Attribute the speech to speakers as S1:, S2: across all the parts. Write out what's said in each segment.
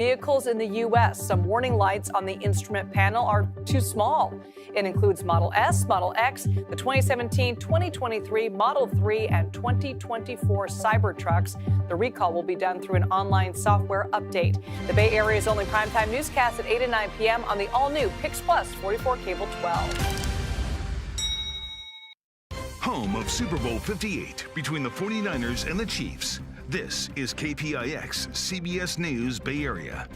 S1: Vehicles in the U.S., some warning lights on the instrument panel are too small. It includes Model S, Model X, the 2017, 2023, Model 3, and 2024 Cybertrucks. The recall will be done through an online software update. The Bay Area's only primetime newscast at 8 and 9 p.m. on the all-new Pix Plus 44 Cable 12.
S2: Home of Super Bowl 58 between the 49ers and the Chiefs. This is KPIX CBS News Bay Area.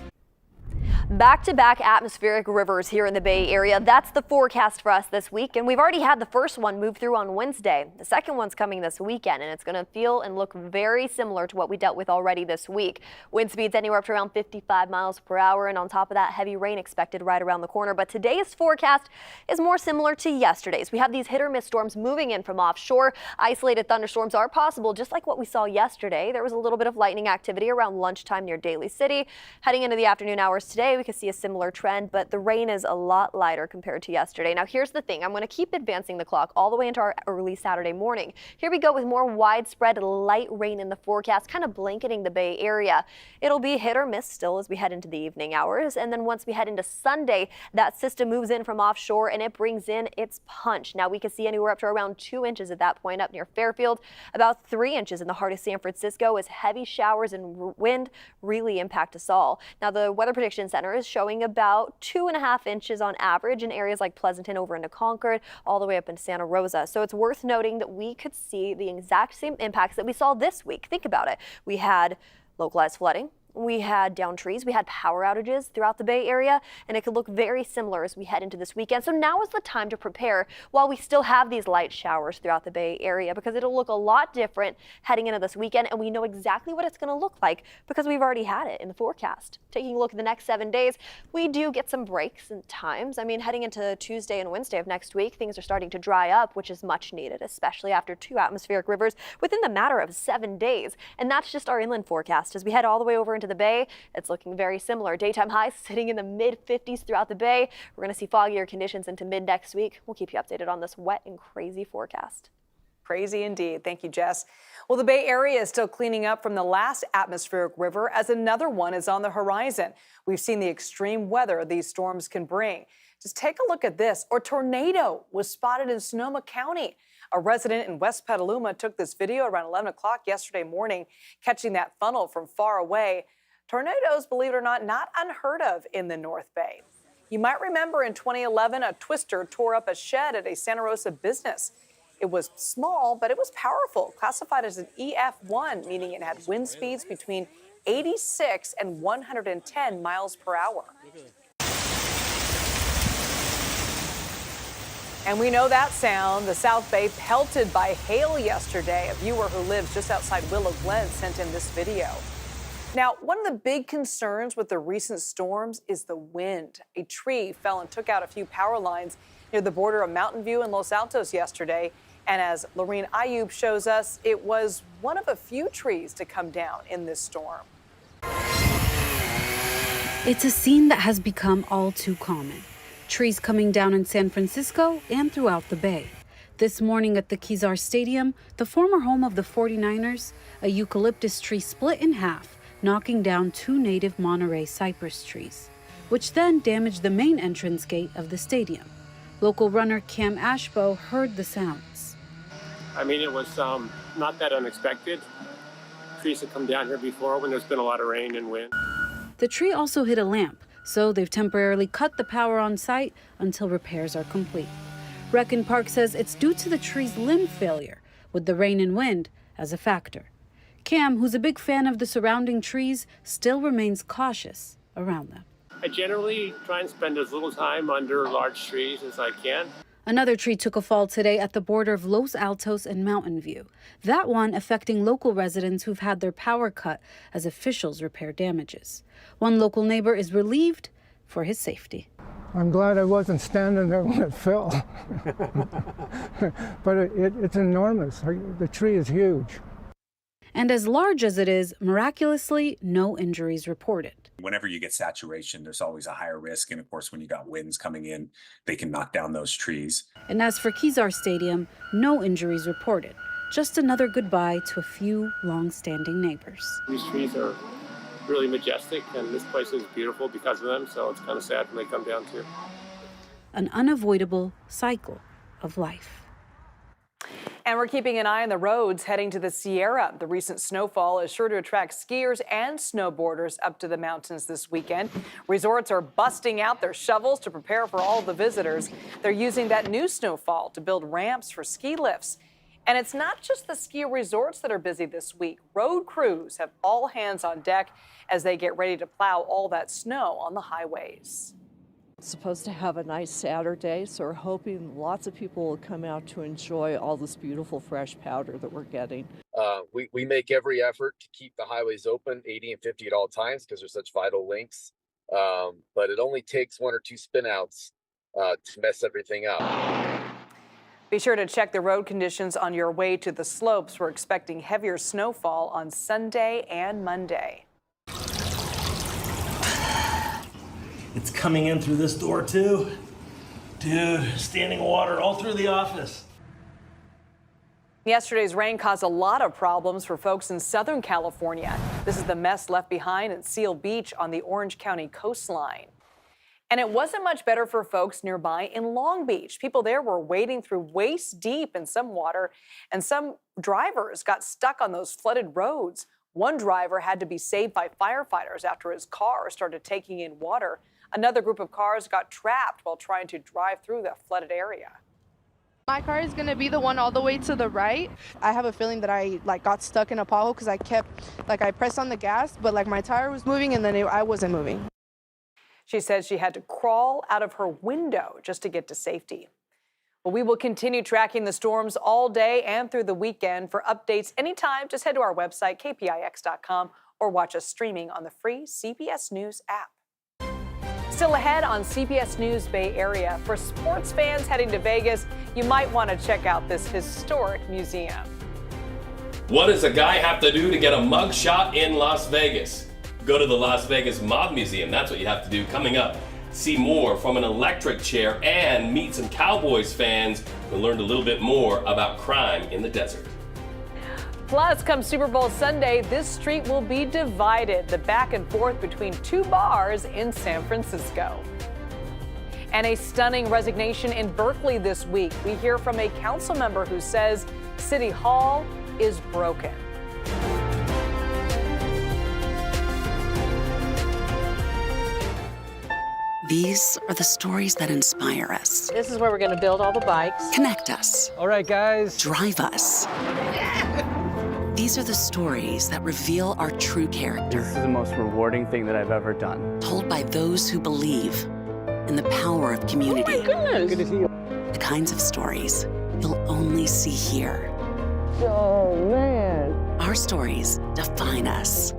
S3: Back-to-back atmospheric rivers here in the Bay Area. That's the forecast for us this week, and we've already had the first one move through on Wednesday. The second one's coming this weekend, and it's going to feel and look very similar to what we dealt with already this week. Wind speeds anywhere up to around 55 miles per hour, and on top of that, heavy rain expected right around the corner. But today's forecast is more similar to yesterday's. We have these hit-or-miss storms moving in from offshore. Isolated thunderstorms are possible, just like what we saw yesterday. There was a little bit of lightning activity around lunchtime near Daly City. Heading into the afternoon hours today, we could see a similar trend, but the rain is a lot lighter compared to yesterday. Now, here's the thing. I'm going to keep advancing the clock all the way into our early Saturday morning. Here we go with more widespread light rain in the forecast, kind of blanketing the Bay Area. It'll be hit or miss still as we head into the evening hours. And then once we head into Sunday, that system moves in from offshore and it brings in its punch. Now, we can see anywhere up to around 2 inches at that point up near Fairfield, about 3 inches in the heart of San Francisco as heavy showers and wind really impact us all. Now, the Weather Prediction Center is showing about 2.5 inches on average in areas like Pleasanton over into Concord, all the way up into Santa Rosa. So it's worth noting that we could see the exact same impacts that we saw this week. Think about it. We had localized flooding. We had downed trees, we had power outages throughout the Bay Area, and it could look very similar as we head into this weekend. So now is the time to prepare while we still have these light showers throughout the Bay Area, because it'll look a lot different heading into this weekend, and we know exactly what it's going to look like because we've already had it in the forecast. Taking a look at the next 7 days, we do get some breaks in times. I mean, heading into Tuesday and Wednesday of next week, things are starting to dry up, which is much needed, especially after 2 atmospheric rivers within the matter of 7 days. And that's just our inland forecast. As we head all the way over into the Bay, it's looking very similar. Daytime highs sitting in the mid-50s throughout the Bay. We're going to see foggier conditions into mid next week. We'll keep you updated on this wet and crazy forecast.
S1: Crazy indeed. Thank you, Jess. Well, the Bay Area is still cleaning up from the last atmospheric river as another one is on the horizon. We've seen the extreme weather these storms can bring. Just take a look at this. A tornado was spotted in Sonoma County. A resident in West Petaluma took this video around 11 o'clock yesterday morning, catching that funnel from far away. Tornadoes, believe it or not unheard of in the North Bay. You might remember in 2011, a twister tore up a shed at a Santa Rosa business. It was small, but it was powerful, classified as an EF1, meaning it had wind speeds between 86 and 110 miles per hour. And we know that sound. The South Bay pelted by hail yesterday. A viewer who lives just outside Willow Glen sent in this video. Now, one of the big concerns with the recent storms is the wind. A tree fell and took out a few power lines near the border of Mountain View and Los Altos yesterday. And as Lorene Ayub shows us, it was one of a few trees to come down in this storm.
S4: It's a scene that has become all too common. Trees coming down in San Francisco and throughout the Bay. This morning at the Kezar Stadium, the former home of the 49ers, a eucalyptus tree split in half, knocking down 2 native Monterey cypress trees, which then damaged the main entrance gate of the stadium. Local runner Cam Ashbo heard the sounds.
S5: I mean, it was not that unexpected. Trees have come down here before when there's been a lot of rain and wind.
S4: The tree also hit a lamp, so they've temporarily cut the power on site until repairs are complete. Reckin Park says it's due to the tree's limb failure, with the rain and wind as a factor. Cam, who's a big fan of the surrounding trees, still remains cautious around them.
S5: I generally try and spend as little time under large trees as I can.
S4: Another tree took a fall today at the border of Los Altos and Mountain View. That one affecting local residents who've had their power cut as officials repair damages. One local neighbor is relieved for his safety.
S6: I'm glad I wasn't standing there when it fell. But it's enormous. The tree is huge.
S4: And as large as it is, miraculously, no injuries reported.
S7: Whenever you get saturation, there's always a higher risk. And of course, when you got winds coming in, they can knock down those trees.
S4: And as for Kezar Stadium, no injuries reported. Just another goodbye to a few long-standing neighbors.
S5: These trees are really majestic, and this place is beautiful because of them, so it's kind of sad when they come down too.
S4: An unavoidable cycle of life.
S1: And we're keeping an eye on the roads heading to the Sierra. The recent snowfall is sure to attract skiers and snowboarders up to the mountains this weekend. Resorts are busting out their shovels to prepare for all the visitors. They're using that new snowfall to build ramps for ski lifts. And it's not just the ski resorts that are busy this week. Road crews have all hands on deck as they get ready to plow all that snow on the highways.
S8: It's supposed to have a nice Saturday, so we're hoping lots of people will come out to enjoy all this beautiful fresh powder that we're getting.
S9: We make every effort to keep the highways open 80 and 50 at all times because they're such vital links. But it only takes one or two spinouts to mess everything up.
S1: Be sure to check the road conditions on your way to the slopes. We're expecting heavier snowfall on Sunday and Monday.
S10: It's coming in through this door too. Dude, standing water all through the office.
S1: Yesterday's rain caused a lot of problems for folks in Southern California. This is the mess left behind at Seal Beach on the Orange County coastline. And it wasn't much better for folks nearby in Long Beach. People there were wading through waist deep in some water, and some drivers got stuck on those flooded roads. One driver had to be saved by firefighters after his car started taking in water. Another group of cars got trapped while trying to drive through the flooded area.
S11: My car is going to be the one all the way to the right. I have a feeling that I got stuck in a pothole because I pressed on the gas, but my tire was moving and then I wasn't moving.
S1: She says she had to crawl out of her window just to get to safety. Well, we will continue tracking the storms all day and through the weekend. For updates anytime, just head to our website, kpix.com, or watch us streaming on the free CBS News app. Still ahead on CBS News Bay Area, for sports fans heading to Vegas, you might want to check out this historic museum.
S12: What does a guy have to do to get a mugshot in Las Vegas? Go to the Las Vegas Mob Museum. That's what you have to do. Coming up, see more from an electric chair and meet some Cowboys fans who learned a little bit more about crime in the desert.
S1: Plus, come Super Bowl Sunday, this street will be divided. The back and forth between two bars in San Francisco. And a stunning resignation in Berkeley this week. We hear from a council member who says City Hall is broken.
S13: These are the stories that inspire us.
S14: This is where we're going to build all the bikes.
S13: Connect us.
S6: All right, guys.
S13: Drive us. These are the stories that reveal our true character.
S15: This is the most rewarding thing that I've ever done.
S13: Told by those who believe in the power of community.
S14: Oh my goodness.
S6: Good to see you.
S13: The kinds of stories you'll only see here.
S14: Oh, man.
S13: Our stories define us.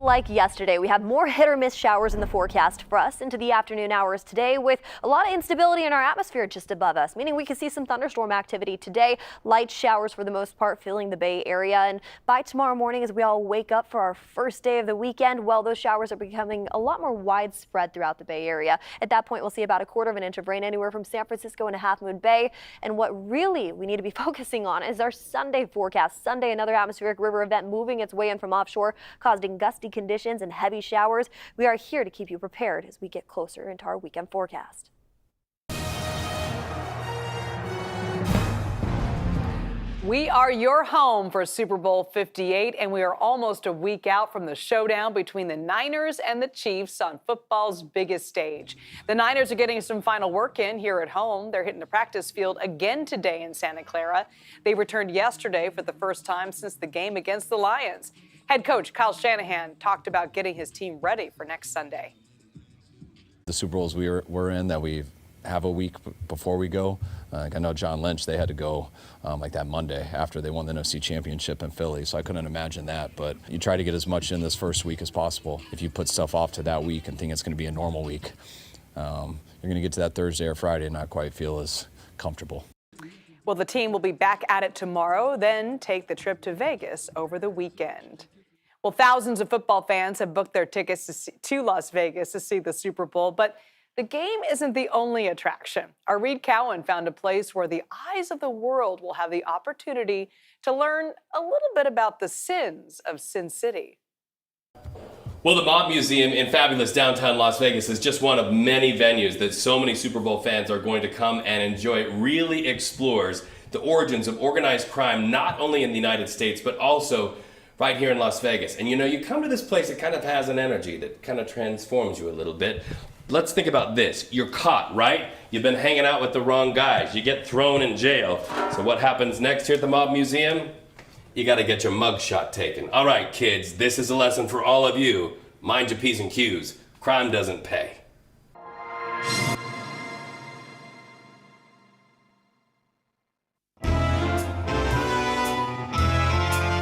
S3: Like yesterday, we have more hit or miss showers in the forecast for us into the afternoon hours today, with a lot of instability in our atmosphere just above us, meaning we could see some thunderstorm activity today. Light showers for the most part filling the Bay Area. And by tomorrow morning, as we all wake up for our first day of the weekend, well, those showers are becoming a lot more widespread throughout the Bay Area. At that point, we'll see about 1/4 of an inch of rain anywhere from San Francisco and Half Moon Bay. And what really we need to be focusing on is our Sunday forecast. Sunday, another atmospheric river event moving its way in from offshore, causing gusty conditions and heavy showers. We are here to keep you prepared as we get closer into our weekend forecast.
S1: We are your home for Super Bowl 58, and we are almost a week out from the showdown between the Niners and the Chiefs on football's biggest stage. The Niners are getting some final work in here at home. They're hitting the practice field again today in Santa Clara. They returned yesterday for the first time since the game against the Lions. Head coach Kyle Shanahan talked about getting his team ready for next Sunday.
S16: The Super Bowls we're in, that we have a week before we go. I know John Lynch, they had to go like that Monday after they won the NFC Championship in Philly, so I couldn't imagine that. But you try to get as much in this first week as possible. If you put stuff off to that week and think it's going to be a normal week, you're going to get to that Thursday or Friday and not quite feel as comfortable.
S1: Well, the team will be back at it tomorrow, then take the trip to Vegas over the weekend. Well, thousands of football fans have booked their tickets to Las Vegas to see the Super Bowl, but the game isn't the only attraction. Our Reed Cowan found a place where the eyes of the world will have the opportunity to learn a little bit about the sins of Sin City.
S12: Well, the Mob Museum in fabulous downtown Las Vegas is just one of many venues that so many Super Bowl fans are going to come and enjoy. It really explores the origins of organized crime, not only in the United States, but also right here in Las Vegas. And you know, you come to this place, it kind of has an energy that kind of transforms you a little bit. Let's think about this. You're caught, right? You've been hanging out with the wrong guys. You get thrown in jail. So what happens next here at the Mob Museum? You got to get your mugshot taken. All right, kids, this is a lesson for all of you. Mind your P's and Q's. Crime doesn't pay.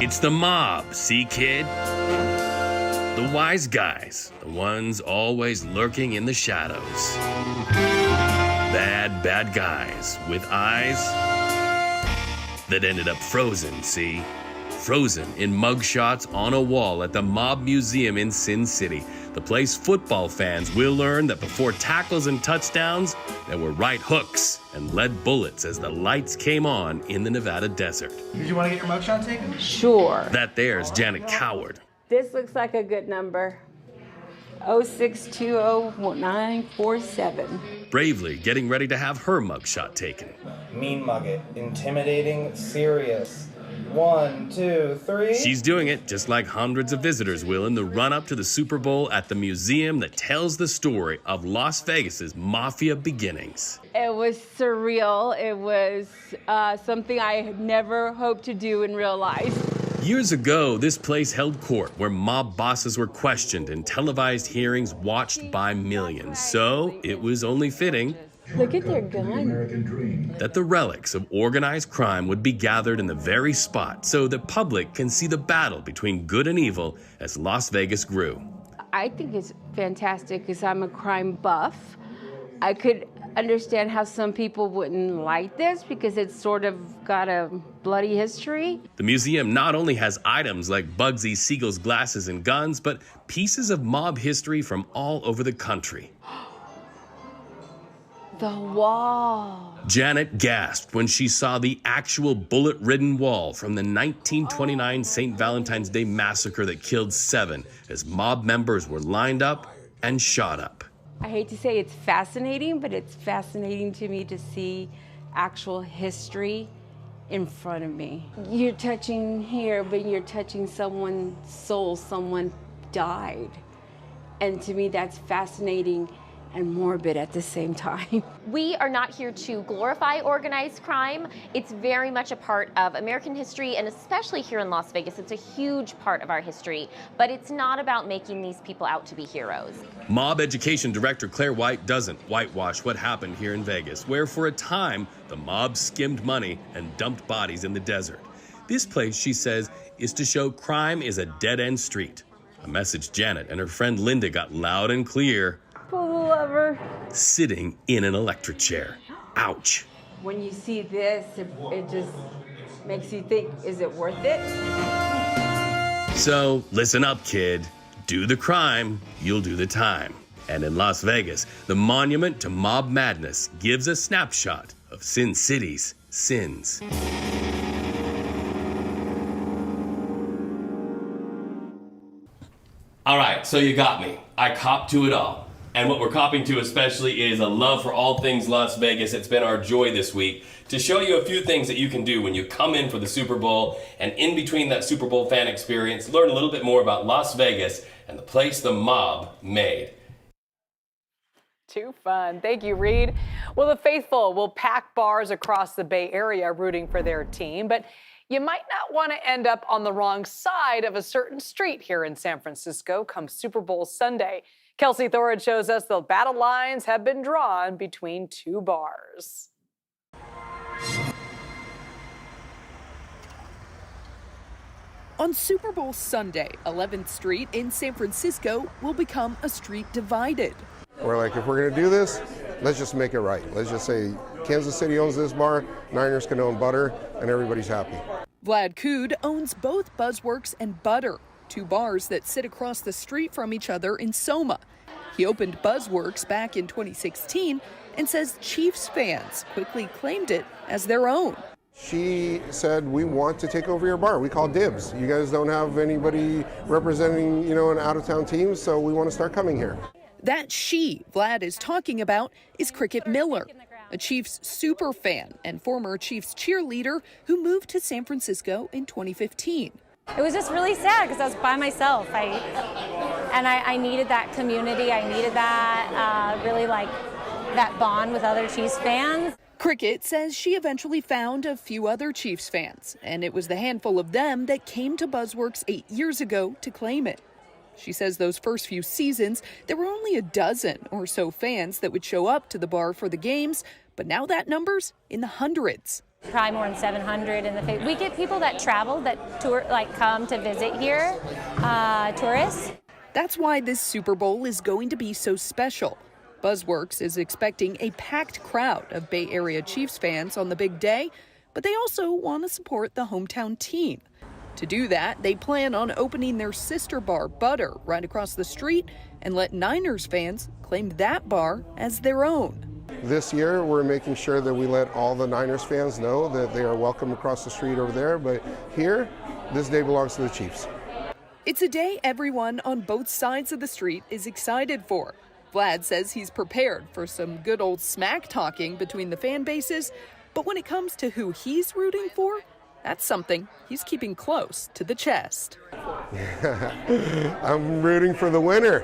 S12: It's the mob, see, kid? The wise guys, the ones always lurking in the shadows. Bad guys with eyes that ended up frozen, see? Frozen in mugshots on a wall at the Mob Museum in Sin City. The place football fans will learn that before tackles and touchdowns, there were right hooks and lead bullets as the lights came on in the Nevada desert.
S17: Did you want to get your mugshot taken?
S14: Sure.
S12: That there's Janet Coward.
S14: This looks like a good number. 0620-947.
S12: Bravely getting ready to have her mugshot taken.
S17: Mean mug it. Intimidating, serious. 1, 2, 3.
S12: She's doing it just like hundreds of visitors will in the run-up to the Super Bowl at the museum that tells the story of Las Vegas's mafia beginnings.
S14: It was surreal. It was something I had never hoped to do in real life.
S12: Years ago, this place held court where mob bosses were questioned and televised hearings watched by millions. So it was only fitting
S14: Look at their gun.
S12: that the relics of organized crime would be gathered in the very spot so the public can see the battle between good and evil as Las Vegas grew.
S14: I think it's fantastic because I'm a crime buff. I could understand how some people wouldn't like this because it's sort of got a bloody history.
S12: The museum not only has items like Bugsy Siegel's glasses and guns, but pieces of mob history from all over the country.
S14: The wall.
S12: Janet gasped when she saw the actual bullet-ridden wall from the 1929 St. Valentine's Day massacre that killed 7 as mob members were lined up and shot up.
S14: I hate to say it's fascinating, but it's fascinating to me to see actual history in front of me. You're touching here, but you're touching someone's soul. Someone died. And to me, that's fascinating and morbid at the same time.
S18: We are not here to glorify organized crime. It's very much a part of American history, and especially here in Las Vegas, it's a huge part of our history, but it's not about making these people out to be heroes.
S12: Mob Education Director Claire White doesn't whitewash what happened here in Vegas, where for a time, the mob skimmed money and dumped bodies in the desert. This place, she says, is to show crime is a dead-end street. A message Janet and her friend Linda got loud and clear.
S14: Pull the lever.
S12: Sitting in an electric chair. Ouch.
S14: When you see this, it just makes you think, is it worth it?
S12: So listen up, kid. Do the crime, you'll do the time. And in Las Vegas, the Monument to Mob Madness gives a snapshot of Sin City's sins. All right, so you got me. I copped to it all. And what we're copping to especially is a love for all things Las Vegas. It's been our joy this week to show you a few things that you can do when you come in for the Super Bowl, and in between that Super Bowl fan experience, learn a little bit more about Las Vegas and the place the mob made.
S1: Too fun. Thank you, Reed. Well, the faithful will pack bars across the Bay Area rooting for their team, but you might not want to end up on the wrong side of a certain street here in San Francisco come Super Bowl Sunday. Kelsey Thorid shows us the battle lines have been drawn between two bars.
S19: On Super Bowl Sunday, 11th Street in San Francisco will become a street divided.
S20: We're like, if we're going to do this, let's just make it right. Let's just say Kansas City owns this bar, Niners can own Butter, and everybody's happy.
S19: Vlad Kood owns both Buzzworks and Butter, two bars that sit across the street from each other in Soma. He opened Buzzworks back in 2016 and says Chiefs fans quickly claimed it as their own.
S20: She said, we want to take over your bar. We call dibs. You guys don't have anybody representing, an out-of-town team, so we want to start coming here.
S19: That she Vlad is talking about is Cricket Miller, a Chiefs super fan and former Chiefs cheerleader who moved to San Francisco in 2015.
S21: It was just really sad because I was by myself. I needed that community. I needed that, really like that bond with other Chiefs fans.
S19: Cricket says she eventually found a few other Chiefs fans, and it was the handful of them that came to Buzzworks 8 years ago to claim it. She says those first few seasons, there were only a dozen or so fans that would show up to the bar for the games, but now that number's in the hundreds.
S21: Probably more than 700 in the. We get people that travel, that tour, come to visit here, tourists.
S19: That's why this Super Bowl is going to be so special. Buzzworks is expecting a packed crowd of Bay Area Chiefs fans on the big day, but they also want to support the hometown team. To do that, they plan on opening their sister bar, Butter, right across the street and let Niners fans claim that bar as their own.
S20: This year, we're making sure that we let all the Niners fans know that they are welcome across the street over there, but here, this day belongs to the Chiefs.
S19: It's a day everyone on both sides of the street is excited for. Vlad says he's prepared for some good old smack talking between the fan bases, but when it comes to who he's rooting for, that's something he's keeping close to the chest.
S20: I'm rooting for the winner.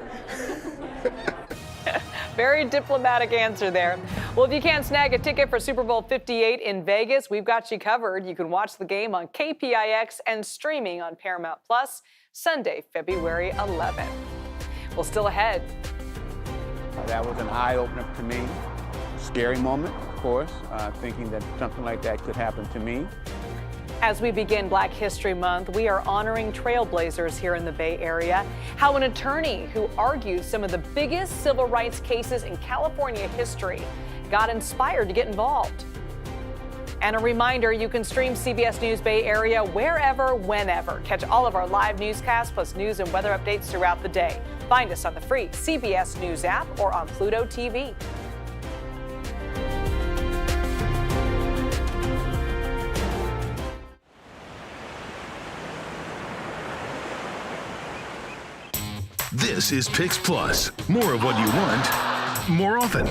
S1: Very diplomatic answer there. Well, if you can't snag a ticket for Super Bowl 58 in Vegas, we've got you covered. You can watch the game on KPIX and streaming on Paramount Plus Sunday, February 11th. Well, still ahead.
S22: That was an eye-opener to me. Scary moment, of course, thinking that something like that could happen to me.
S1: As we begin Black History Month, we are honoring trailblazers here in the Bay Area. How an attorney who argued some of the biggest civil rights cases in California history got inspired to get involved. And a reminder, you can stream CBS News Bay Area wherever, whenever. Catch all of our live newscasts plus news and weather updates throughout the day. Find us on the free CBS News app or on Pluto TV.
S2: This is Pix Plus. More of what you want, more often.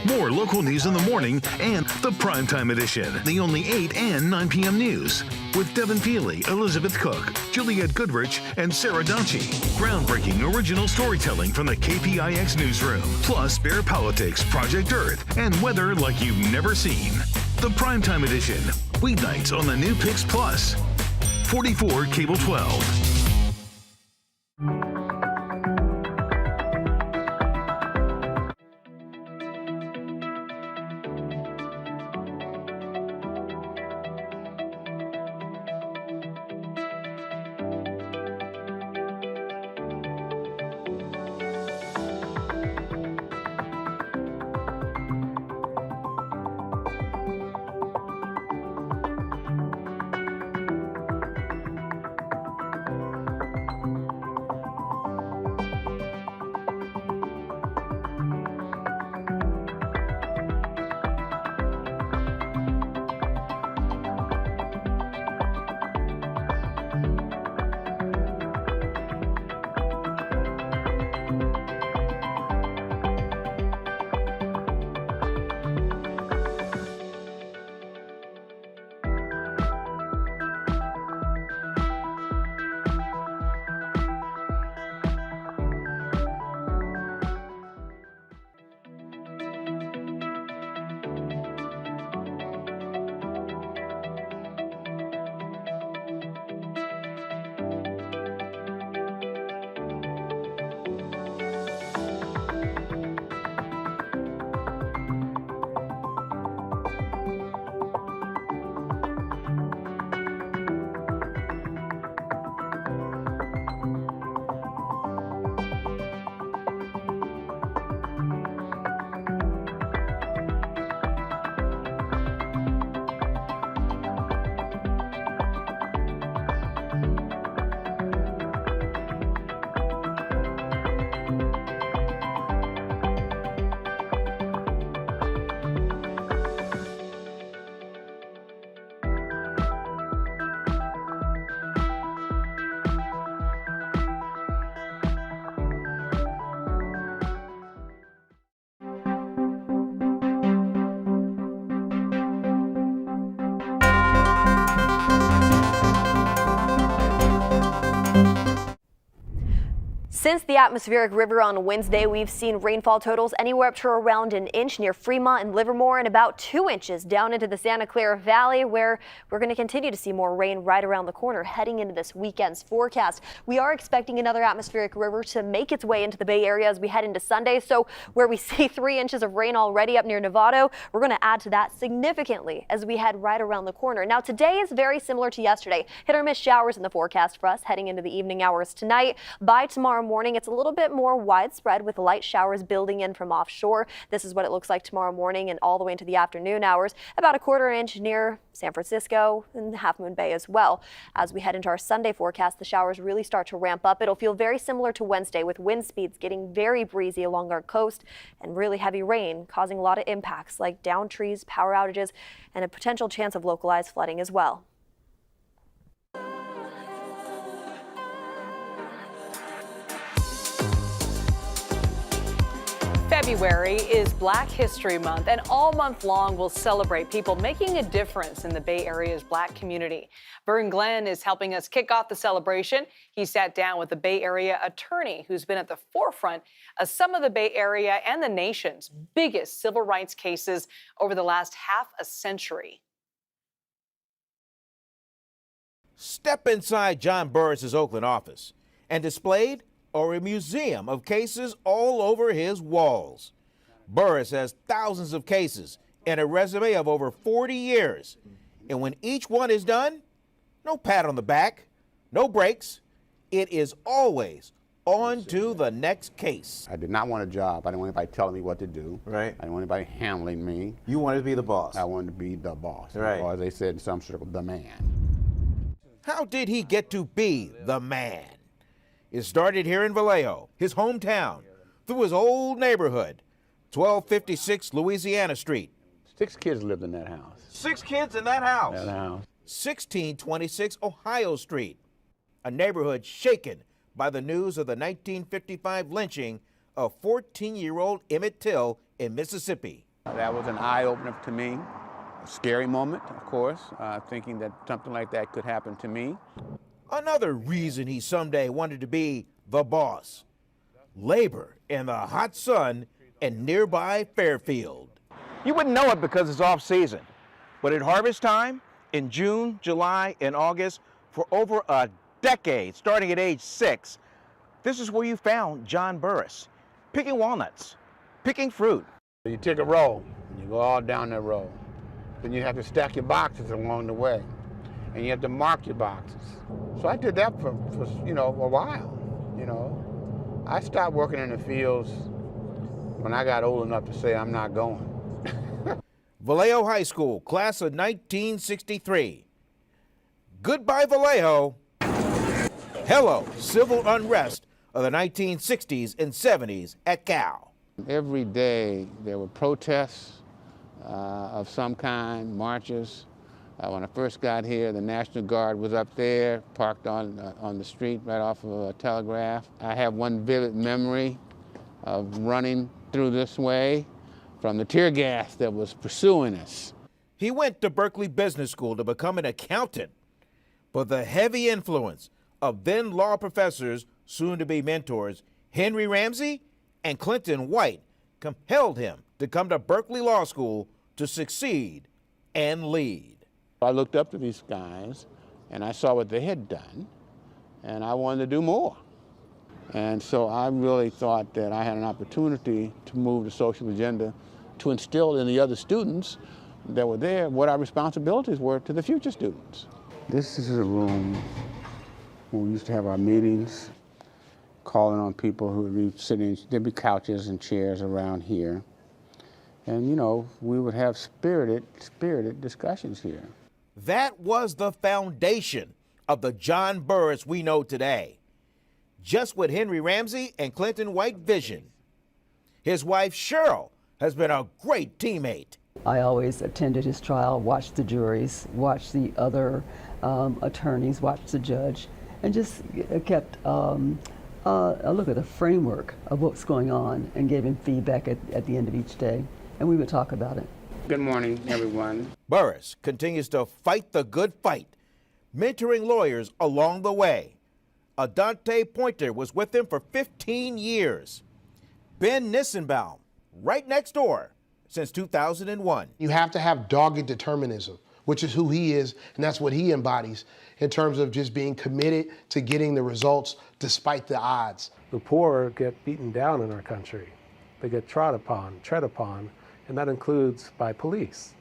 S2: More local news in the morning and the primetime edition. The only 8 and 9 p.m. news. With Devin Feely, Elizabeth Cook, Juliette Goodrich, and Sarah Donchi. Groundbreaking original storytelling from the KPIX newsroom. Plus Bear Politics, Project Earth, and weather like you've never seen. The primetime edition. Weeknights on the new Pix Plus. 44 Cable 12.
S3: Since the atmospheric river on Wednesday, we've seen rainfall totals anywhere up to around an inch near Fremont and Livermore and about 2 inches down into the Santa Clara Valley, where we're going to continue to see more rain right around the corner heading into this weekend's forecast. We are expecting another atmospheric river to make its way into the Bay Area as we head into Sunday. So where we see 3 inches of rain already up near Novato, we're going to add to that significantly as we head right around the corner. Now, today is very similar to yesterday. Hit or miss showers in the forecast for us heading into the evening hours tonight. By tomorrow morning, it's a little bit more widespread with light showers building in from offshore. This is what it looks like tomorrow morning and all the way into the afternoon hours. About a 1/4 inch near San Francisco and Half Moon Bay as well. As we head into our Sunday forecast, the showers really start to ramp up. It'll feel very similar to Wednesday with wind speeds getting very breezy along our coast and really heavy rain causing a lot of impacts like downed trees, power outages, and a potential chance of localized flooding as well.
S1: February is Black History Month, and all month long we'll celebrate people making a difference in the Bay Area's Black community. Vern Glenn is helping us kick off the celebration. He sat down with a Bay Area attorney who's been at the forefront of some of the Bay Area and the nation's biggest civil rights cases over the last half a century.
S5: Step inside John Burris's Oakland office, and displayed are a museum of cases all over his walls. Burris has thousands of cases and a resume of over 40 years. And when each one is done, no pat on the back, no breaks. It is always on to the next case.
S22: I did not want a job. I didn't want anybody telling me what to do.
S5: Right.
S22: I didn't want anybody handling me.
S5: You wanted to be the boss.
S22: I wanted to be the boss.
S5: Right.
S22: Or as they said in some circles, the man.
S5: How did he get to be the man? It started here in Vallejo, his hometown, through his old neighborhood, 1256 Louisiana Street.
S22: 6 kids lived in that house.
S5: 6 kids in that house?
S22: That house.
S5: 1626 Ohio Street, a neighborhood shaken by the news of the 1955 lynching of 14-year-old Emmett Till in Mississippi.
S22: That was an eye-opener to me. A scary moment, of course, thinking that something like that could happen to me.
S5: Another reason he someday wanted to be the boss: labor in the hot sun in nearby Fairfield.
S7: You wouldn't know it because it's off season, but at harvest time, in June, July, and August, for over a decade, starting at age 6, this is where you found John Burris, picking walnuts, picking fruit.
S22: You take a row, and you go all down that row. Then you have to stack your boxes along the way, and you have to mark your boxes. So I did that for a while. I stopped working in the fields when I got old enough to say I'm not going.
S5: Vallejo High School, class of 1963. Goodbye, Vallejo. Hello, civil unrest of the 1960s and 70s at Cal.
S22: Every day there were protests of some kind, marches. When I first got here, the National Guard was up there, parked on the street right off of Telegraph. I have one vivid memory of running through this way from the tear gas that was pursuing us.
S5: He went to Berkeley Business School to become an accountant, but the heavy influence of then law professors, soon to be mentors, Henry Ramsey and Clinton White, compelled him to come to Berkeley Law School to succeed and lead.
S22: I looked up to these guys and I saw what they had done, and I wanted to do more. And so I really thought that I had an opportunity to move the social agenda to instill in the other students that were there what our responsibilities were to the future students. This is a room where we used to have our meetings, calling on people who would be sitting, there'd be couches and chairs around here. And we would have spirited discussions here.
S5: That was the foundation of the John Burris we know today. Just what Henry Ramsey and Clinton White vision. His wife, Cheryl, has been a great teammate.
S23: I always attended his trial, watched the juries, watched the other attorneys, watched the judge, and just kept a look at the framework of what's going on and gave him feedback at the end of each day. And we would talk about it.
S22: Good morning, everyone.
S5: Burris continues to fight the good fight, mentoring lawyers along the way. Adante Pointer was with him for 15 years. Ben Nissenbaum, right next door since 2001.
S4: You have to have dogged determinism, which is who he is, and that's what he embodies in terms of just being committed to getting the results despite the odds.
S8: The poor get beaten down in our country. They get tread upon, and that includes by police.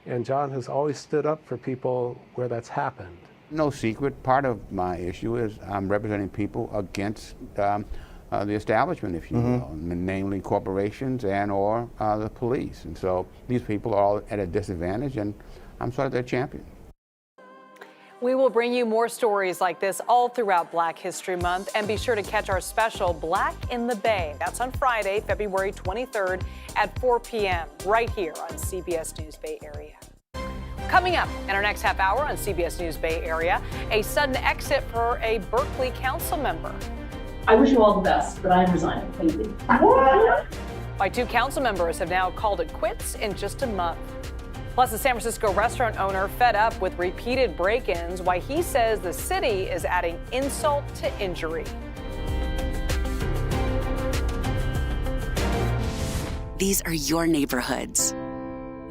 S8: And John has always stood up for people where that's happened.
S22: No secret, part of my issue is I'm representing people against the establishment, if you will, namely corporations and or the police. And so these people are all at a disadvantage, and I'm sort of their champion.
S1: We will bring you more stories like this all throughout Black History Month, and be sure to catch our special Black in the Bay. That's on Friday, February 23rd at 4 p.m. right here on CBS News Bay Area. Coming up in our next half hour on CBS News Bay Area, a sudden exit for a Berkeley Council member.
S9: I wish you all the best, but I'm resigning. Thank you.
S1: Why 2 council members have now called it quits in just a month. Plus, a San Francisco restaurant owner fed up with repeated break-ins, why he says the city is adding insult to injury.
S13: These are your neighborhoods.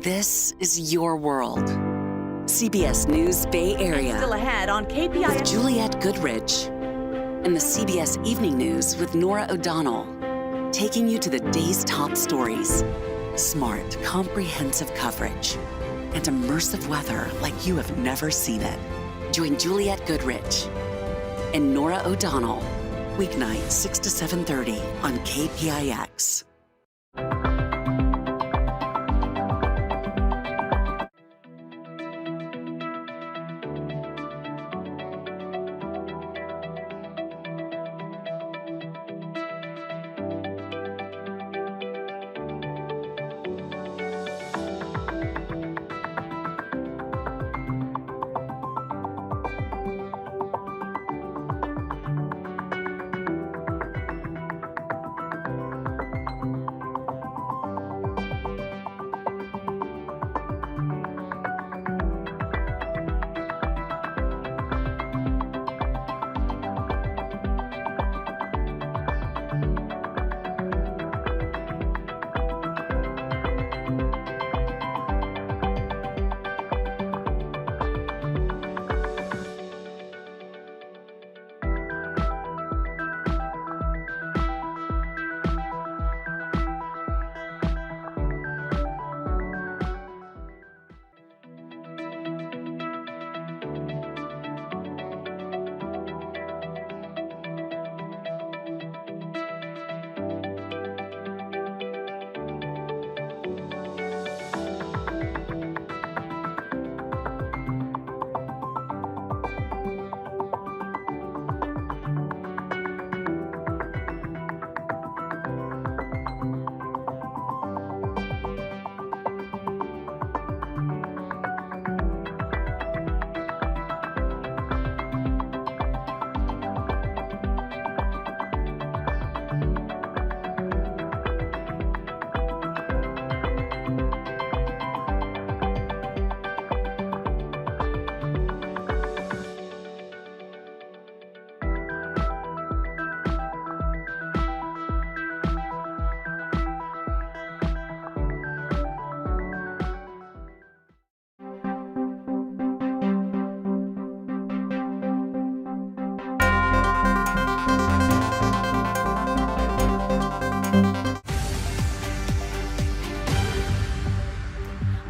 S13: This is your world. CBS News Bay Area.
S24: Still ahead on KPI.
S13: With Juliette Goodrich. And the CBS Evening News with Nora O'Donnell. Taking you to the day's top stories. Smart, comprehensive coverage. And immersive weather like you have never seen it. Join Juliette Goodrich and Nora O'Donnell. Weeknight 6 to 7:30 on KPIX.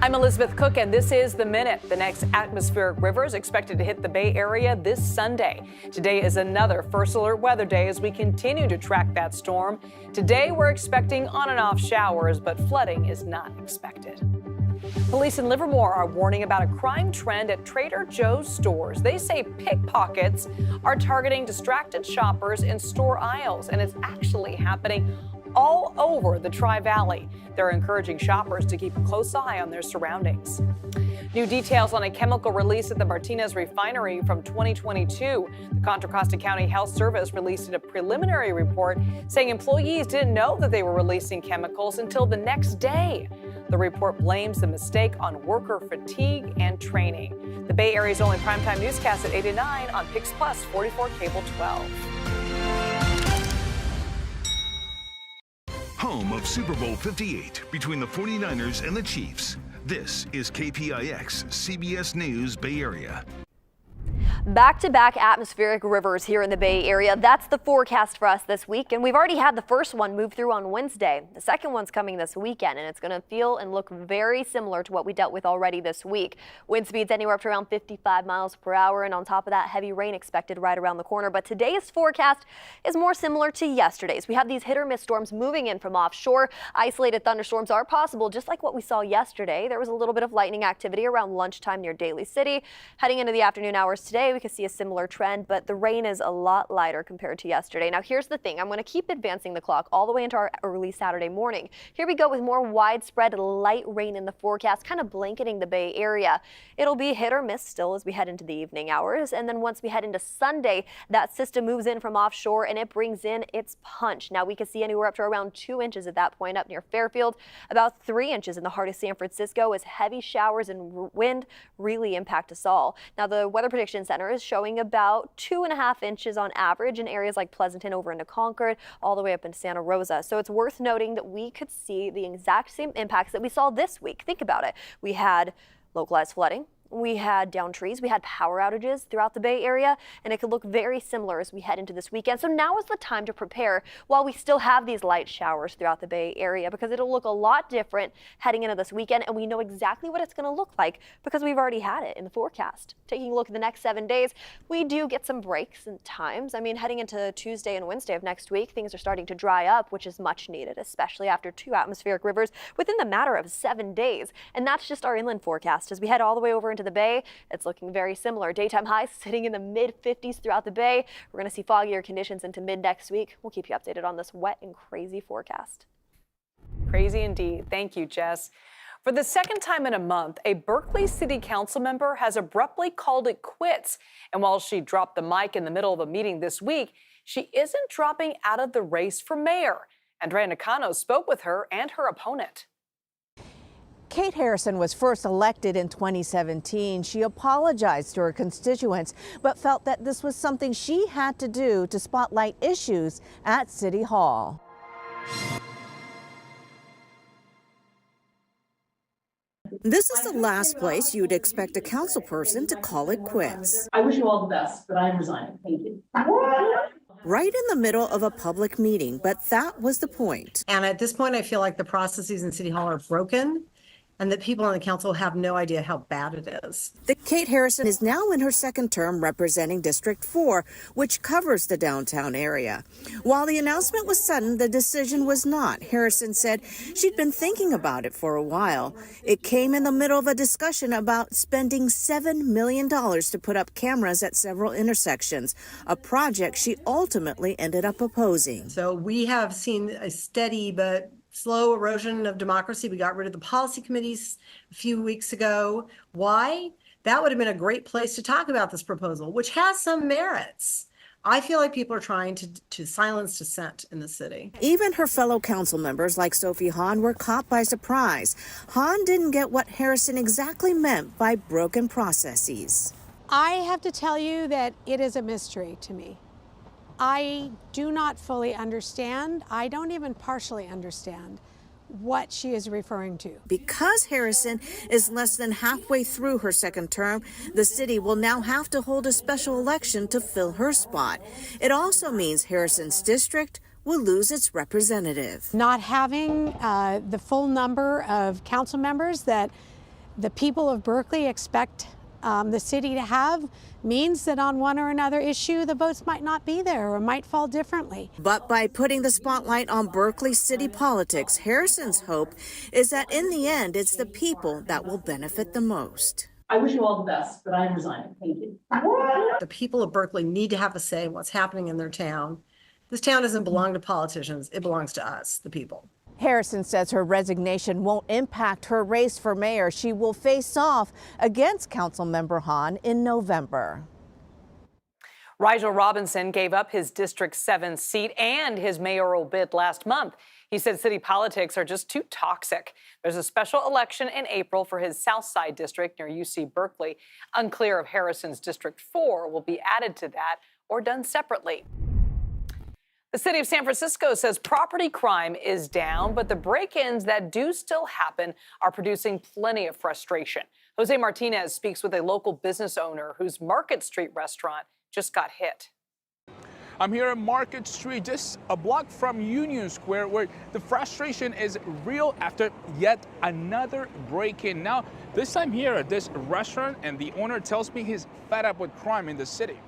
S1: I'm Elizabeth Cook, and this is The Minute. The next atmospheric river is expected to hit the Bay Area this Sunday. Today is another first alert weather day as we continue to track that storm. Today, we're expecting on and off showers, but flooding is not expected. Police in Livermore are warning about a crime trend at Trader Joe's stores. They say pickpockets are targeting distracted shoppers in store aisles, and it's actually happening all over the Tri-Valley. They're encouraging shoppers to keep a close eye on their surroundings. New details on a chemical release at the Martinez refinery from 2022. The Contra Costa County Health Service released a preliminary report saying employees didn't know that they were releasing chemicals until the next day. The report blames the mistake on worker fatigue and training. The Bay Area's only primetime newscast at 8 to 9 on PIX Plus 44 Cable 12.
S2: Home of Super Bowl 58 between the 49ers and the Chiefs. This is KPIX CBS News Bay Area.
S3: Back-to-back atmospheric rivers here in the Bay Area. That's the forecast for us this week, and we've already had the first one move through on Wednesday. The second one's coming this weekend, and it's going to feel and look very similar to what we dealt with already this week. Wind speeds anywhere up to around 55 miles per hour, and on top of that, heavy rain expected right around the corner. But today's forecast is more similar to yesterday's. We have these hit-or-miss storms moving in from offshore. Isolated thunderstorms are possible, just like what we saw yesterday. There was a little bit of lightning activity around lunchtime near Daly City. Heading into the afternoon hours today, we could see a similar trend, but the rain is a lot lighter compared to yesterday. Now, here's the thing. I'm going to keep advancing the clock all the way into our early Saturday morning. Here we go with more widespread light rain in the forecast, kind of blanketing the Bay Area. It'll be hit or miss still as we head into the evening hours. And then once we head into Sunday, that system moves in from offshore and it brings in its punch. Now, we can see anywhere up to around 2 inches at that point up near Fairfield, about 3 inches in the heart of San Francisco as heavy showers and wind really impact us all. Now, the Weather Prediction Center is showing about 2.5 inches on average in areas like Pleasanton over into Concord, all the way up into Santa Rosa. So it's worth noting that we could see the exact same impacts that we saw this week. Think about it. We had localized flooding. We had down trees, we had power outages throughout the Bay Area, and it could look very similar as we head into this weekend. So now is the time to prepare while we still have these light showers throughout the Bay Area, because it'll look a lot different heading into this weekend, and we know exactly what it's going to look like because we've already had it in the forecast. Taking a look at the next 7 days, we do get some breaks in times. I mean, heading into Tuesday and Wednesday of next week, things are starting to dry up, which is much needed, especially after 2 atmospheric rivers within the matter of 7 days. And that's just our inland forecast. As we head all the way over into the Bay, it's looking very similar. Daytime highs sitting in the mid-50s throughout the Bay. We're going to see foggier conditions into mid next week. We'll keep you updated on this wet and crazy forecast.
S1: Crazy indeed. Thank you, Jess. For the second time in a month, a Berkeley City Council member has abruptly called it quits. And while she dropped the mic in the middle of a meeting this week, she isn't dropping out of the race for mayor. Andrea Nakano spoke with her and her opponent.
S10: Kate Harrison was first elected in 2017. She apologized to her constituents, but felt that this was something she had to do to spotlight issues at City Hall. This is the last place you'd expect a council person to call it quits.
S9: I wish you all the best, but I am resigning. Thank you.
S10: Right in the middle of a public meeting, but that was the point.
S11: And at this point, I feel like the processes in City Hall are broken, and that people on the council have no idea how bad it is.
S10: Kate Harrison is now in her second term representing District 4, which covers the downtown area. While the announcement was sudden, the decision was not. Harrison said she'd been thinking about it for a while. It came in the middle of a discussion about spending $7 million to put up cameras at several intersections, a project she ultimately ended up opposing.
S11: So we have seen a steady but slow erosion of democracy. We got rid of the policy committees a few weeks ago. Why? That would have been a great place to talk about this proposal, which has some merits. I feel like people are trying to silence dissent in the city.
S10: Even her fellow council members like Sophie Hahn were caught by surprise. Hahn didn't get what Harrison exactly meant by broken processes.
S15: I have to tell you that it is a mystery to me. I do not fully understand. I don't even partially understand what she is referring to.
S10: Because Harrison is less than halfway through her second term, the city will now have to hold a special election to fill her spot. It also means Harrison's district will lose its representative.
S15: Not having the full number of council members that the people of Berkeley expect the city to have means that on one or another issue, the votes might not be there or might fall differently.
S10: But by putting the spotlight on Berkeley city politics, Harrison's hope is that in the end, it's the people that will benefit the most.
S9: I wish you all the best, but I'm resigning. Thank you.
S11: The people of Berkeley need to have a say in what's happening in their town. This town doesn't belong to politicians. It belongs to us, the people.
S6: Harrison says her resignation won't impact her race for mayor. She will face off against Councilmember Hahn in November.
S1: Rigel Robinson gave up his District 7 seat and his mayoral bid last month. He said city politics are just too toxic. There's a special election in April for his South Side district near UC Berkeley. Unclear if Harrison's District 4 will be added to that or done separately. The city of San Francisco says property crime is down, but the break-ins that do still happen are producing plenty of frustration. Jose Martinez speaks with a local business owner whose Market Street restaurant just got hit.
S16: I'm here at Market Street, just a block from Union Square, where the frustration is real after yet another break-in. Now, this time here at this restaurant, and the owner tells me he's fed up with crime in the city.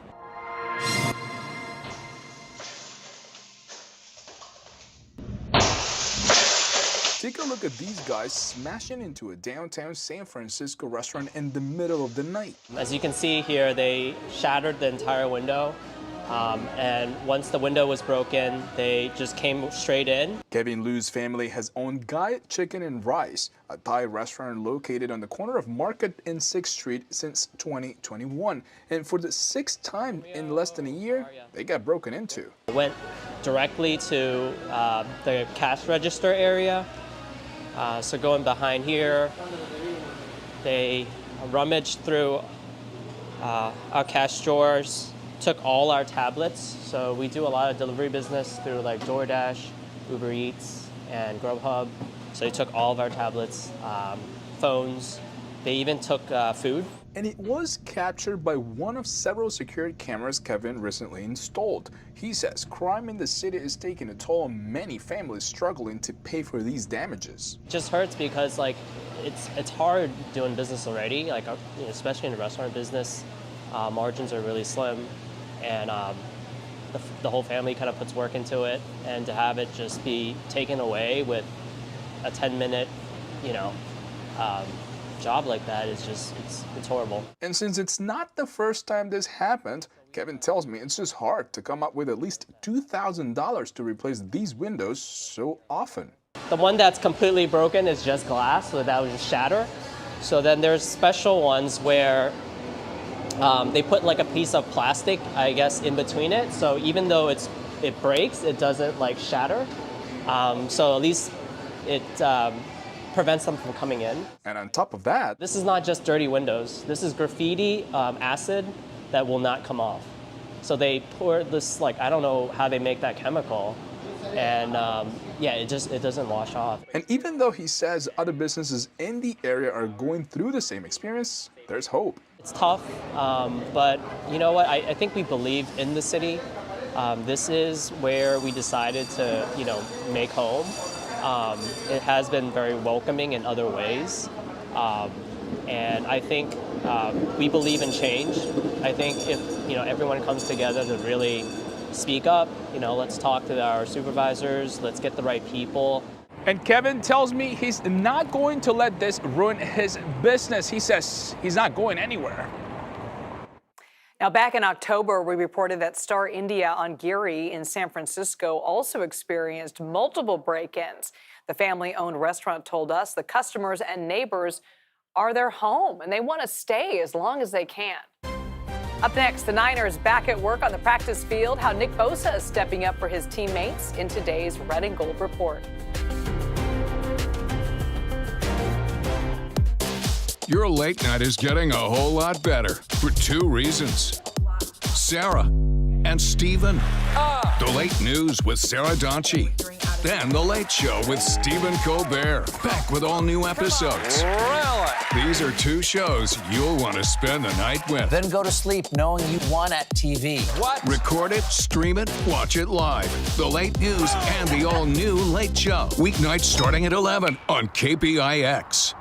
S16: Take a look at these guys smashing into a downtown San Francisco restaurant in the middle of the night.
S17: As you can see here, they shattered the entire window. And once the window was broken, they just came straight in.
S16: Kevin Liu's family has owned Guy Chicken and Rice, a Thai restaurant located on the corner of Market and 6th Street since 2021. And for the 6th time in less than a year, they got broken into.
S17: Went directly to the cash register area. So going behind here, they rummaged through our cash drawers, took all our tablets. So we do a lot of delivery business through like DoorDash, Uber Eats, and Grubhub. So they took all of our tablets, phones. They even took food.
S16: And it was captured by one of several security cameras Kevin recently installed. He says crime in the city is taking a toll on many families struggling to pay for these damages.
S17: It just hurts because like it's hard doing business already, like especially in the restaurant business. Margins are really slim, and the whole family kind of puts work into it, and to have it just be taken away with a 10-minute, job like that is just, it's horrible.
S16: And since it's not the first time this happened, Kevin tells me it's just hard to come up with at least $2,000 to replace these windows so often.
S17: The one that's completely broken is just glass, so that would just shatter. So then there's special ones where they put like a piece of plastic, I guess, in between it. So even though it breaks, it doesn't like shatter. So at least it prevents them from coming in.
S16: And on top of that,
S17: this is not just dirty windows. This is graffiti acid that will not come off. So they pour this, like, I don't know how they make that chemical. And yeah, it doesn't wash off.
S16: And even though he says other businesses in the area are going through the same experience, there's hope.
S17: It's tough, but you know what? I think we believe in the city. This is where we decided to, make home. It has been very welcoming in other ways. And I think we believe in change. I think if, everyone comes together to really speak up, let's talk to our supervisors, let's get the right people.
S16: And Kevin tells me he's not going to let this ruin his business. He says he's not going anywhere.
S1: Now, back in October, we reported that Star India on Geary in San Francisco also experienced multiple break-ins. The family-owned restaurant told us the customers and neighbors are their home, and they want to stay as long as they can. Up next, the Niners back at work on the practice field, how Nick Bosa is stepping up for his teammates in today's Red and Gold Report.
S24: Your late night is getting a whole lot better for two reasons. Sarah and Stephen. The late news with Sarah Donchie. Then The Late Show with Stephen Colbert. Back with all new episodes.
S25: Really?
S24: These are two shows you'll want to spend the night with.
S25: Then go to sleep knowing you won at TV. What?
S24: Record it, stream it, watch it live. The late news and the all-new Late Show. Weeknights starting at 11 on KPIX.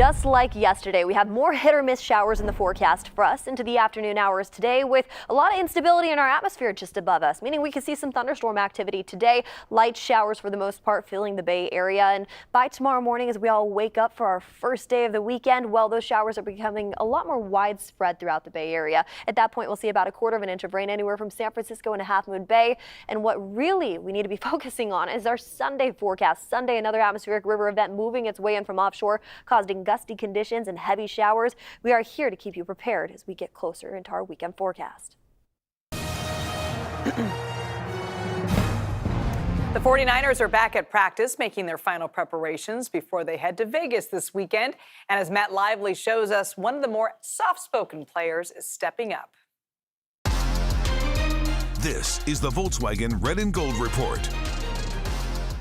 S3: just like yesterday, we have more hit or miss showers in the forecast for us into the afternoon hours today, with a lot of instability in our atmosphere just above us, meaning we could see some thunderstorm activity today. Light showers for the most part filling the Bay Area. And by tomorrow morning, as we all wake up for our first day of the weekend, well, those showers are becoming a lot more widespread throughout the Bay Area. At that point, we'll see about 1/4 inch of rain anywhere from San Francisco and Half Moon Bay. And what really we need to be focusing on is our Sunday forecast. Sunday, another atmospheric river event moving its way in from offshore, causing gusty conditions and heavy showers. We are here to keep you prepared as we get closer into our weekend forecast.
S1: The 49ers are back at practice, making their final preparations before they head to Vegas this weekend. And as Matt Lively shows us, one of the more soft-spoken players is stepping up.
S2: This is the Volkswagen Red and Gold Report.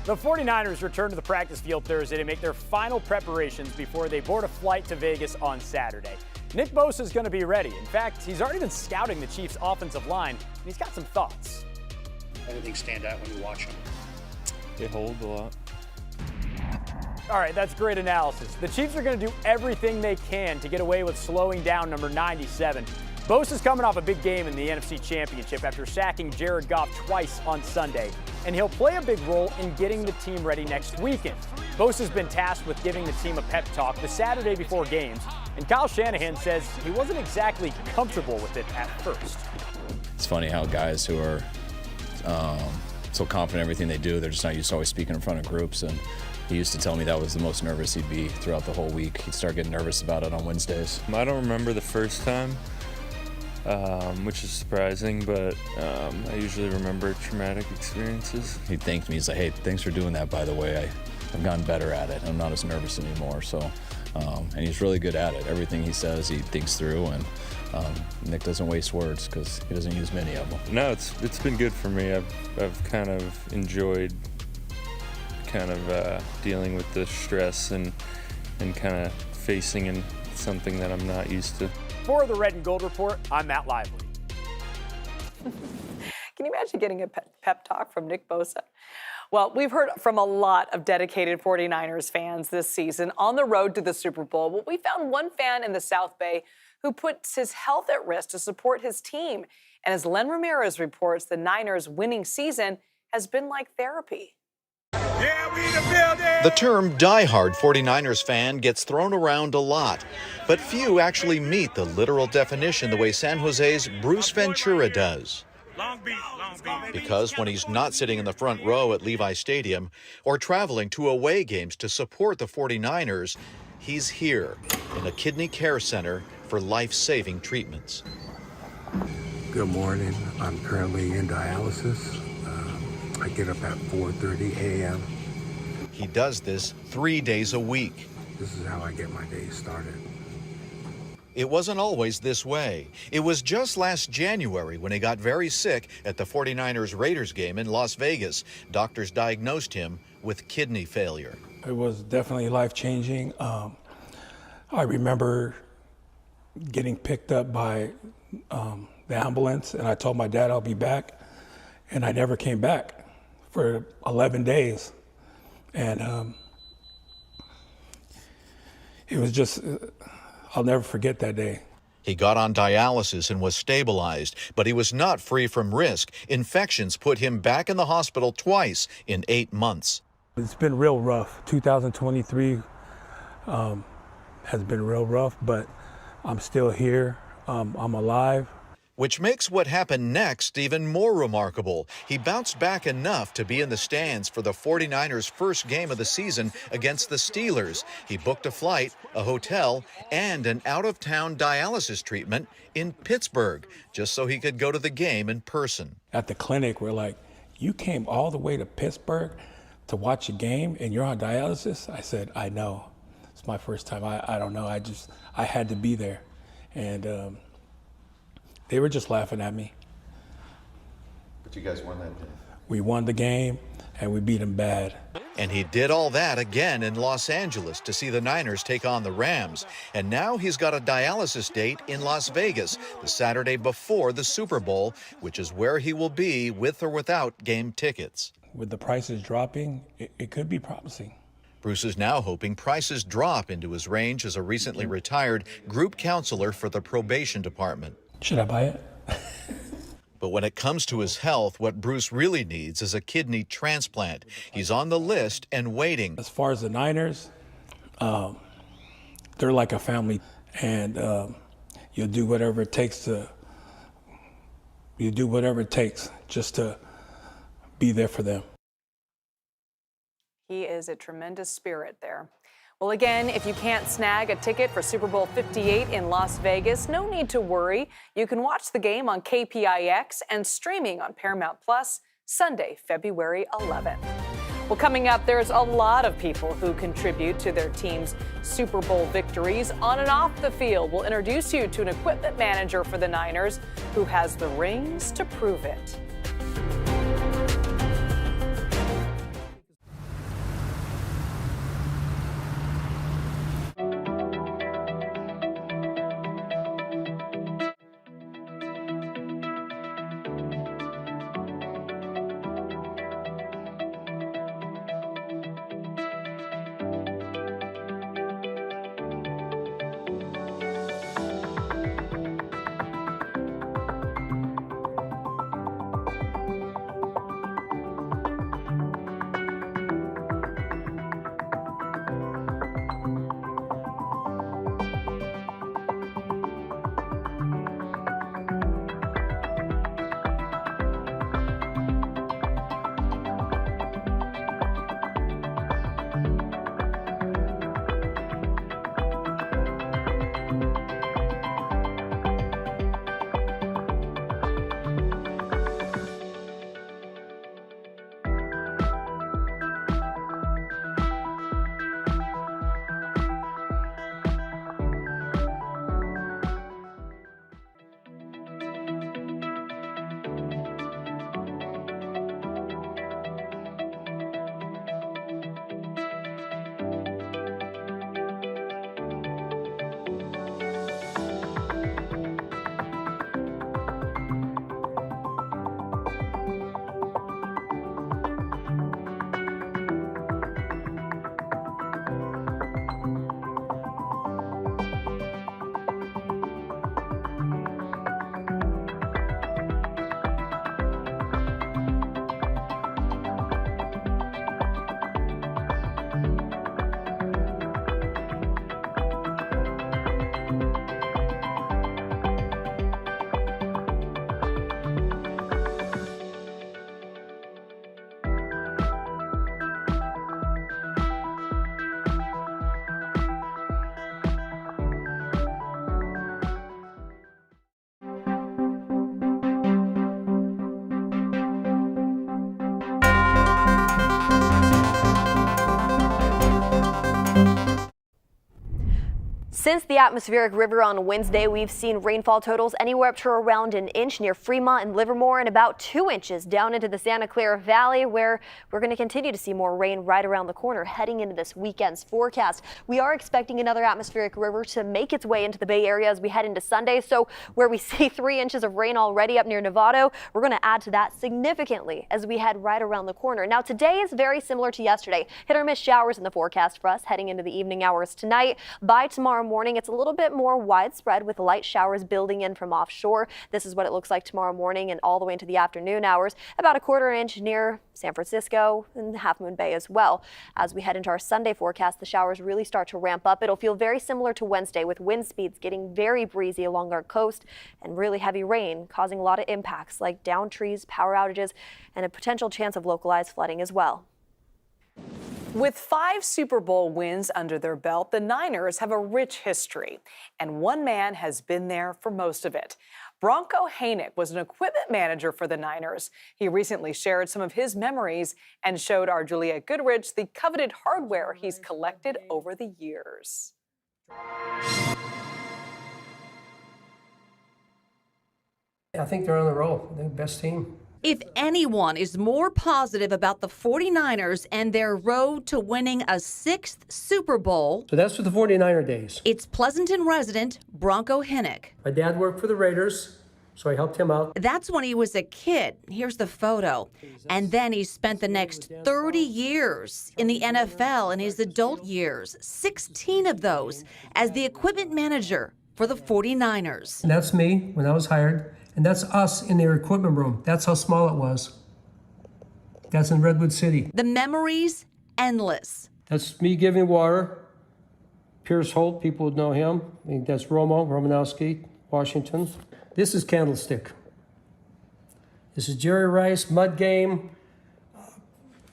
S12: The 49ers return to the practice field Thursday to make their final preparations before they board a flight to Vegas on Saturday. Nick Bosa is going to be ready. In fact, he's already been scouting the Chiefs' offensive line, and he's got some thoughts.
S14: Anything stand out when you watch them?
S18: They hold a lot.
S12: All right, that's great analysis. The Chiefs are going to do everything they can to get away with slowing down number 97. Bosa's coming off a big game in the NFC Championship after sacking Jared Goff twice on Sunday, and he'll play a big role in getting the team ready next weekend. Bosa's been tasked with giving the team a pep talk the Saturday before games, and Kyle Shanahan says he wasn't exactly comfortable with it at first.
S19: It's funny how guys who are so confident in everything they do, they're just not used to always speaking in front of groups. And he used to tell me that was the most nervous he'd be throughout the whole week. He'd start getting nervous about it on Wednesdays.
S18: I don't remember the first time, which is surprising, but I usually remember traumatic experiences.
S19: He thanked me. He's like, hey, thanks for doing that, by the way. I've gotten better at it. I'm not as nervous anymore. So, and he's really good at it. Everything he says, he thinks through, and Nick doesn't waste words because he doesn't use many of them.
S18: No, it's been good for me. I've kind of enjoyed dealing with the stress and kind of facing in something that I'm not used to.
S12: For the Red and Gold Report, I'm Matt Lively.
S1: Can you imagine getting a pep talk from Nick Bosa? Well, we've heard from a lot of dedicated 49ers fans this season on the road to the Super Bowl. But we found one fan in the South Bay who puts his health at risk to support his team. And as Len Ramirez reports, the Niners' winning season has been like therapy.
S21: The term diehard 49ers fan gets thrown around a lot, but few actually meet the literal definition the way San Jose's Bruce Ventura does. Because when he's not sitting in the front row at Levi Stadium or traveling to away games to support the 49ers, he's here in a kidney care center for life-saving treatments.
S26: Good morning. I'm currently in dialysis. I get up at 4:30 a.m.
S21: He does this 3 days a week.
S26: This is how I get my day started.
S21: It wasn't always this way. It was just last January when he got very sick at the 49ers-Raiders game in Las Vegas. Doctors diagnosed him with kidney failure.
S27: It was definitely life-changing. I remember getting picked up by the ambulance, and I told my dad I'll be back, and I never came back for 11 days. And it was just, I'll never forget that day.
S21: He got on dialysis and was stabilized, but he was not free from risk. Infections put him back in the hospital twice in 8 months.
S27: It's been real rough. 2023 has been real rough, but I'm still here. I'm alive.
S21: Which makes what happened next even more remarkable. He bounced back enough to be in the stands for the 49ers' first game of the season against the Steelers. He booked a flight, a hotel, and an out-of-town dialysis treatment in Pittsburgh, just so he could go to the game in person.
S27: At the clinic, we're like, you came all the way to Pittsburgh to watch a game and you're on dialysis? I said, I know. It's my first time. I don't know. I had to be there. And they were just laughing at me.
S21: But you guys won that day.
S27: We won the game, and we beat them bad.
S21: And he did all that again in Los Angeles to see the Niners take on the Rams. And now he's got a dialysis date in Las Vegas, the Saturday before the Super Bowl, which is where he will be with or without game tickets.
S27: With the prices dropping, it could be promising.
S21: Bruce is now hoping prices drop into his range as a recently retired group counselor for the probation department.
S27: Should I buy it?
S21: But when it comes to his health, what Bruce really needs is a kidney transplant. He's on the list and waiting.
S27: As far as the Niners, they're like a family, and you'll do whatever it takes just to be there for them.
S1: He is a tremendous spirit there. Well, again, if you can't snag a ticket for Super Bowl 58 in Las Vegas, no need to worry. You can watch the game on KPIX and streaming on Paramount Plus Sunday, February 11th. Well, coming up, there's a lot of people who contribute to their team's Super Bowl victories on and off the field. We'll introduce you to an equipment manager for the Niners who has the rings to prove it.
S3: Since the atmospheric river on Wednesday, we've seen rainfall totals anywhere up to around an inch near Fremont and Livermore and about 2 inches down into the Santa Clara Valley, where we're going to continue to see more rain right around the corner heading into this weekend's forecast. We are expecting another atmospheric river to make its way into the Bay Area as we head into Sunday. So where we see 3 inches of rain already up near Novato, we're going to add to that significantly as we head right around the corner. Now, today is very similar to yesterday. Hit or miss showers in the forecast for us heading into the evening hours tonight. By tomorrow morning, it's a little bit more widespread with light showers building in from offshore. This is what it looks like tomorrow morning and all the way into the afternoon hours. About a 1/4 inch near San Francisco and Half Moon Bay as well. As we head into our Sunday forecast, the showers really start to ramp up. It'll feel very similar to Wednesday with wind speeds getting very breezy along our coast and really heavy rain causing a lot of impacts like downed trees, power outages, and a potential chance of localized flooding as well.
S1: With 5 Super Bowl wins under their belt, the Niners have a rich history, and one man has been there for most of it. Bronco Hanick was an equipment manager for the Niners. He recently shared some of his memories and showed our Juliette Goodrich the coveted hardware he's collected over the years.
S4: I think they're on the roll. They're the best team.
S5: If anyone is more positive about the 49ers and their road to winning a 6th Super Bowl,
S4: So that's for the 49er days.
S5: it's Pleasanton resident Bronco Hanick.
S4: My dad worked for the Raiders. So I helped him out.
S5: That's when he was a kid. Here's the photo. And then he spent the next 30 years in the NFL in his adult years, 16 of those as the equipment manager for the 49ers.
S4: And that's me when I was hired. And that's us in their equipment room. That's how small it was. That's in Redwood City.
S5: The memories, endless.
S4: That's me giving water. Pierce Holt, people would know him. I think that's Romanowski, Washington. This is Candlestick. This is Jerry Rice, mud game,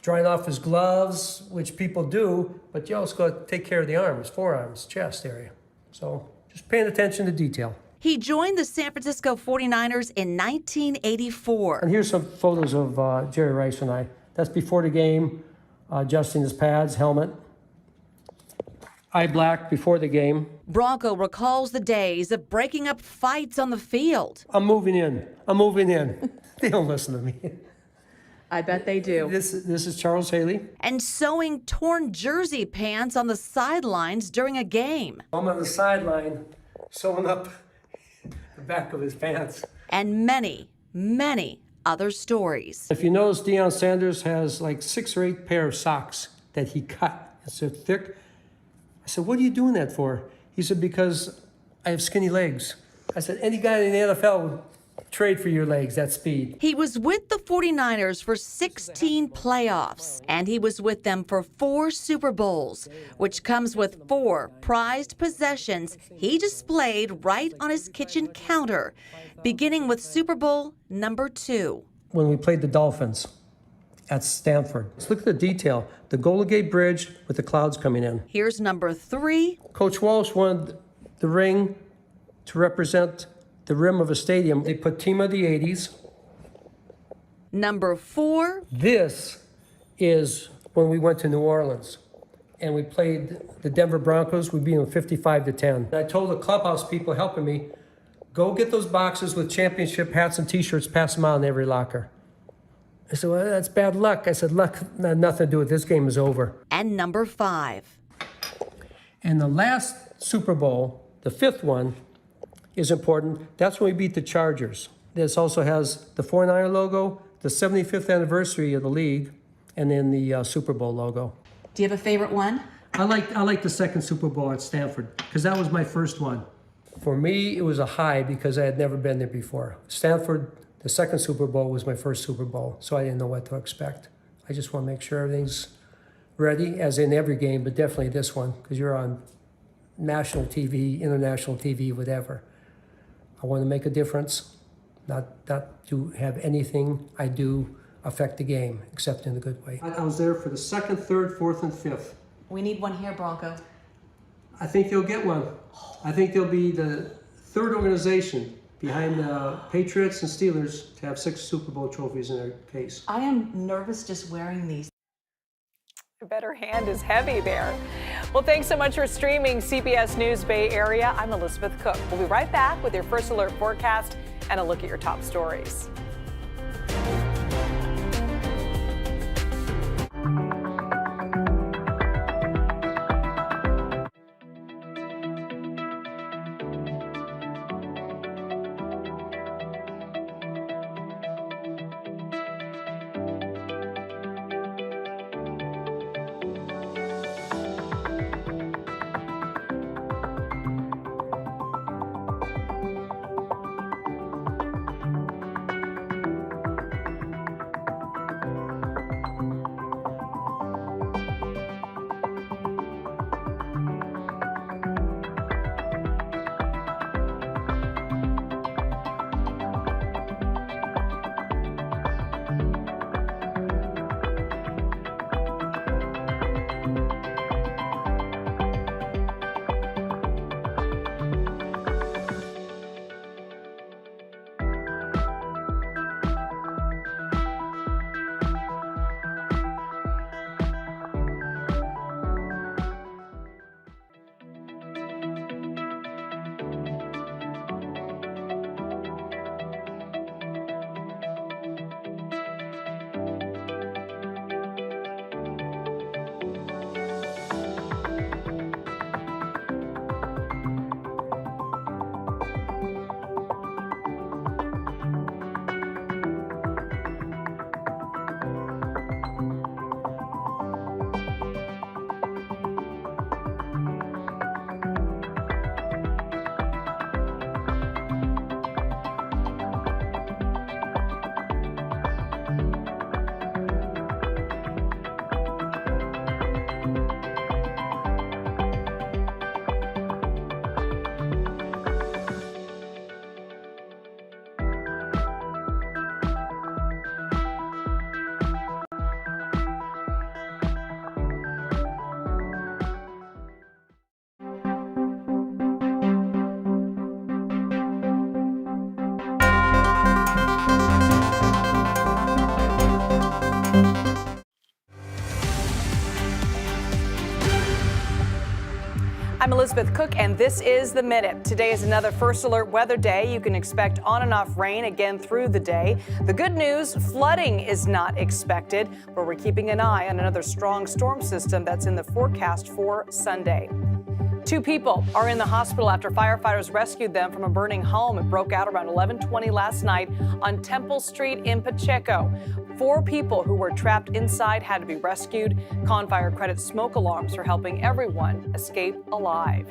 S4: drying off his gloves, which people do, but you also got to take care of the arms, forearms, chest area. So just paying attention to detail.
S5: He joined the San Francisco 49ers in 1984.
S4: And here's some photos of Jerry Rice and I. That's before the game, adjusting his pads, helmet. Eye black before the game.
S5: Bronco recalls the days of breaking up fights on the field.
S4: I'm moving in. I'm moving in. They don't listen to me.
S7: I bet they do.
S4: This is Charles Haley.
S5: And sewing torn jersey pants on the sidelines during a game.
S4: I'm on the sideline sewing up the back of his pants.
S5: And many, many other stories.
S4: If you notice, Deion Sanders has like 6 or 8 pair of socks that he cut. It's so thick. I said, what are you doing that for? He said, because I have skinny legs. I said, any guy in the NFL would trade for your legs, that speed.
S5: He was with the 49ers for 16 playoffs, and he was with them for 4 Super Bowls, which comes with 4 prized possessions he displayed right on his kitchen counter, beginning with Super Bowl number 2.
S4: When we played the Dolphins at Stanford. Let's look at the detail. The Golden Gate Bridge with the clouds coming in.
S5: Here's number 3.
S4: Coach Walsh wanted the ring to represent the rim of a stadium. They put team of the 80s.
S5: Number 4.
S4: This is when we went to New Orleans and we played the Denver Broncos. We beat them 55-10. I told the clubhouse people helping me, go get those boxes with championship hats and t-shirts, pass them out in every locker. I said, well, that's bad luck. I said, luck had nothing to do with it. This game is over.
S5: And number 5.
S4: And the last Super Bowl, the 5th one, is important. That's when we beat the Chargers. This also has the 49er logo, the 75th anniversary of the league, and then the Super Bowl logo.
S7: Do you have a favorite one?
S4: I like the second Super Bowl at Stanford because that was my first one. For me, it was a high because I had never been there before. Stanford, the second Super Bowl was my first Super Bowl, so I didn't know what to expect. I just want to make sure everything's ready, as in every game, but definitely this one, because you're on national TV, international TV, whatever. I want to make a difference, not to have anything I do affect the game, except in a good way. I was there for the 2nd, 3rd, 4th, and 5th.
S7: We need one here, Bronco.
S4: I think they'll get one. I think they'll be the 3rd organization behind the Patriots and Steelers to have 6 Super Bowl trophies in their case.
S7: I am nervous just wearing these.
S1: Your better hand is heavy there. Well, thanks so much for streaming CBS News Bay Area. I'm Elizabeth Cook. We'll be right back with your First Alert forecast and a look at your top stories. I'm Elizabeth Cook, and this is The Minute. Today is another first alert weather day. You can expect on and off rain again through the day. The good news, flooding is not expected, but we're keeping an eye on another strong storm system that's in the forecast for Sunday. 2 people are in the hospital after firefighters rescued them from a burning home. It broke out around 11:20 last night on Temple Street in Pacheco. 4 people who were trapped inside had to be rescued. Confire credits smoke alarms for helping everyone escape alive.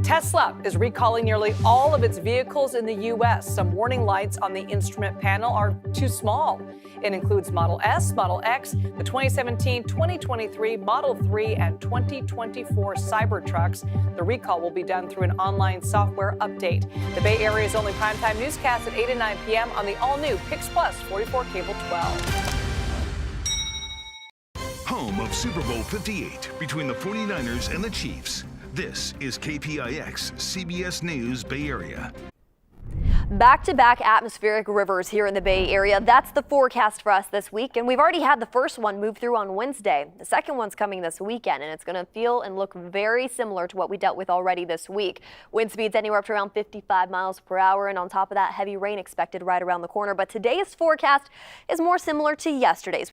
S1: Tesla is recalling nearly all of its vehicles in the U.S. Some warning lights on the instrument panel are too small. It includes Model S, Model X, the 2017, 2023, Model 3, and 2024 Cybertrucks. The recall will be done through an online software update. The Bay Area's only primetime newscast at 8 and 9 p.m. on the all-new Pix Plus 44 Cable 12.
S2: Home of Super Bowl 58 between the 49ers and the Chiefs. This is KPIX CBS News Bay Area.
S3: Back-to-back atmospheric rivers here in the Bay Area. That's the forecast for us this week, and we've already had the first one move through on Wednesday. The second one's coming this weekend, and it's going to feel and look very similar to what we dealt with already this week. Wind speeds anywhere up to around 55 miles per hour, and on top of that, heavy rain expected right around the corner. But today's forecast is more similar to yesterday's.